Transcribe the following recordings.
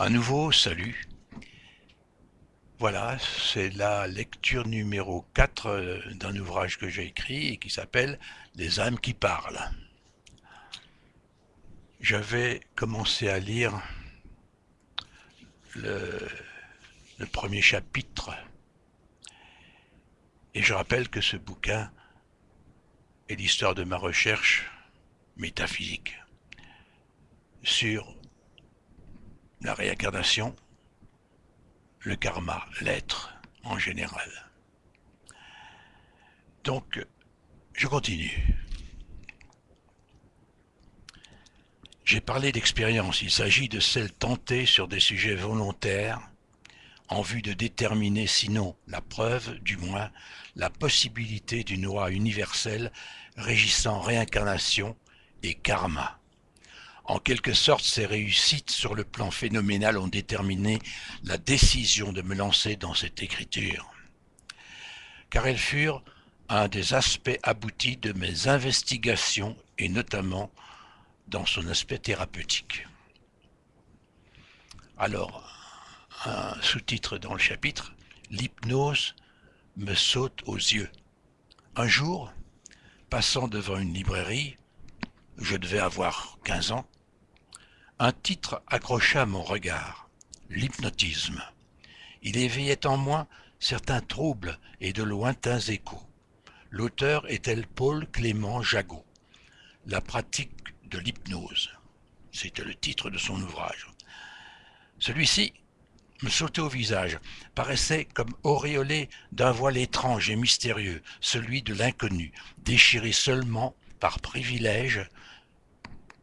À nouveau, salut. Voilà, c'est la lecture numéro 4 d'un ouvrage que j'ai écrit et qui s'appelle Les âmes qui parlent. J'avais commencé à lire le, le premier chapitre et je rappelle que ce bouquin est l'histoire de ma recherche métaphysique sur la réincarnation, le karma, l'être en général. Donc, je continue. J'ai parlé d'expérience, il s'agit de celle tentée sur des sujets volontaires en vue de déterminer, sinon la preuve, du moins la possibilité d'une loi universelle régissant réincarnation et karma. En quelque sorte, ces réussites sur le plan phénoménal ont déterminé la décision de me lancer dans cette écriture, car elles furent un des aspects aboutis de mes investigations et notamment dans son aspect thérapeutique. Alors, un sous-titre dans le chapitre, l'hypnose me saute aux yeux. Un jour, passant devant une librairie, je devais avoir 15 ans, un titre accrocha mon regard, l'hypnotisme. Il éveillait en moi certains troubles et de lointains échos. L'auteur était Paul Clément Jagot, La pratique de l'hypnose. C'était le titre de son ouvrage. Celui-ci me sautait au visage, paraissait comme auréolé d'un voile étrange et mystérieux, celui de l'inconnu, déchiré seulement par privilège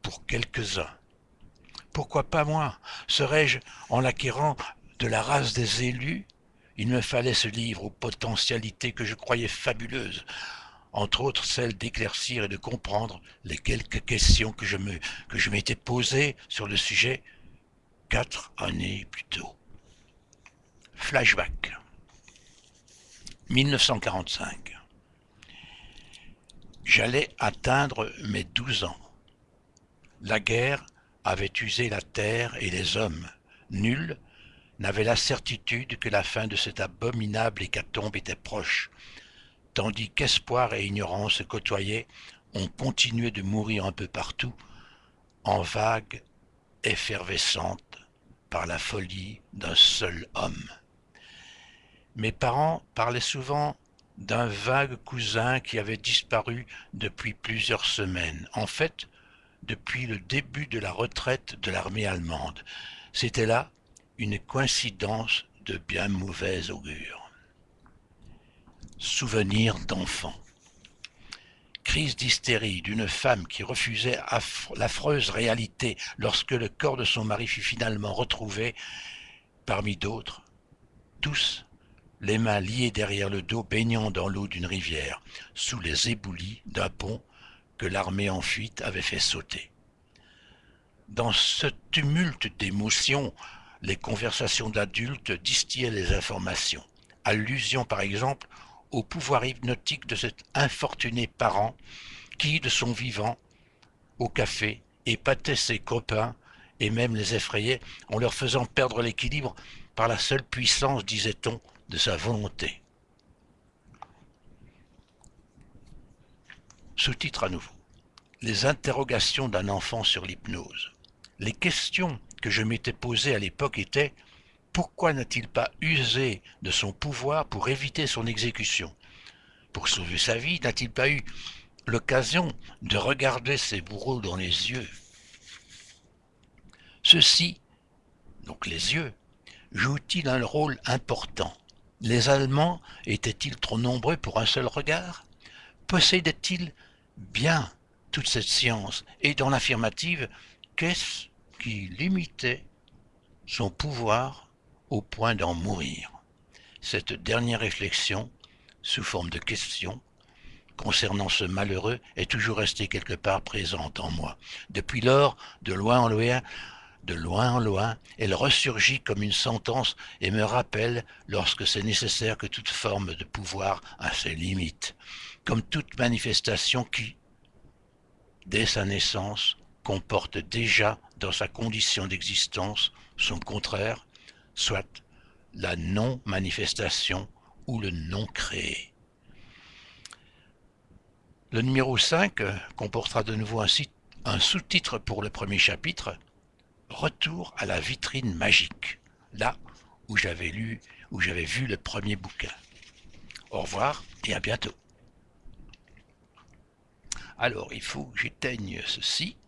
pour quelques-uns. Pourquoi pas moi? Serais-je, en l'acquérant, de la race des élus? Il me fallait ce livre aux potentialités que je croyais fabuleuses, entre autres celle d'éclaircir et de comprendre les quelques questions que je m'étais posées sur le sujet 4 années plus tôt. Flashback. 1945. J'allais atteindre mes 12 ans. La guerre avait usé la terre et les hommes. Nul n'avait la certitude que la fin de cette abominable hécatombe était proche. Tandis qu'espoir et ignorance se côtoyaient, on continuait de mourir un peu partout, en vagues effervescentes par la folie d'un seul homme. Mes parents parlaient souvent d'un vague cousin qui avait disparu depuis plusieurs semaines. En fait, depuis le début de la retraite de l'armée allemande. C'était là une coïncidence de bien mauvais augure. Souvenir d'enfant. Crise d'hystérie d'une femme qui refusait l'affreuse réalité lorsque le corps de son mari fut finalement retrouvé, parmi d'autres, tous les mains liées derrière le dos, baignant dans l'eau d'une rivière, sous les éboulis d'un pont que l'armée en fuite avait fait sauter. Dans ce tumulte d'émotions, les conversations d'adultes distillaient les informations. Allusion par exemple au pouvoir hypnotique de cet infortuné parent qui, de son vivant, au café, épatait ses copains et même les effrayait en leur faisant perdre l'équilibre par la seule puissance, disait-on, de sa volonté. Sous-titre à nouveau. Les interrogations d'un enfant sur l'hypnose. Les questions que je m'étais posées à l'époque étaient: pourquoi n'a-t-il pas usé de son pouvoir pour éviter son exécution? Pour sauver sa vie, n'a-t-il pas eu l'occasion de regarder ses bourreaux dans les yeux? Ceux-ci, donc les yeux, jouent-ils un rôle important? Les Allemands étaient-ils trop nombreux pour un seul regard? Possédaient-ils bien toute cette science? Et dans l'affirmative, qu'est-ce qui limitait son pouvoir au point d'en mourir? Cette dernière réflexion, sous forme de question, concernant ce malheureux, est toujours restée quelque part présente en moi. Depuis lors, de loin en loin, elle ressurgit comme une sentence et me rappelle, lorsque c'est nécessaire, que toute forme de pouvoir a ses limites, comme toute manifestation qui, dès sa naissance, comporte déjà dans sa condition d'existence son contraire, soit la non-manifestation ou le non-créé. Le numéro 5 comportera de nouveau un sous-titre pour le premier chapitre, Retour à la vitrine magique, là où j'avais vu le premier bouquin. Au revoir et à bientôt. Alors, il faut que j'éteigne ceci.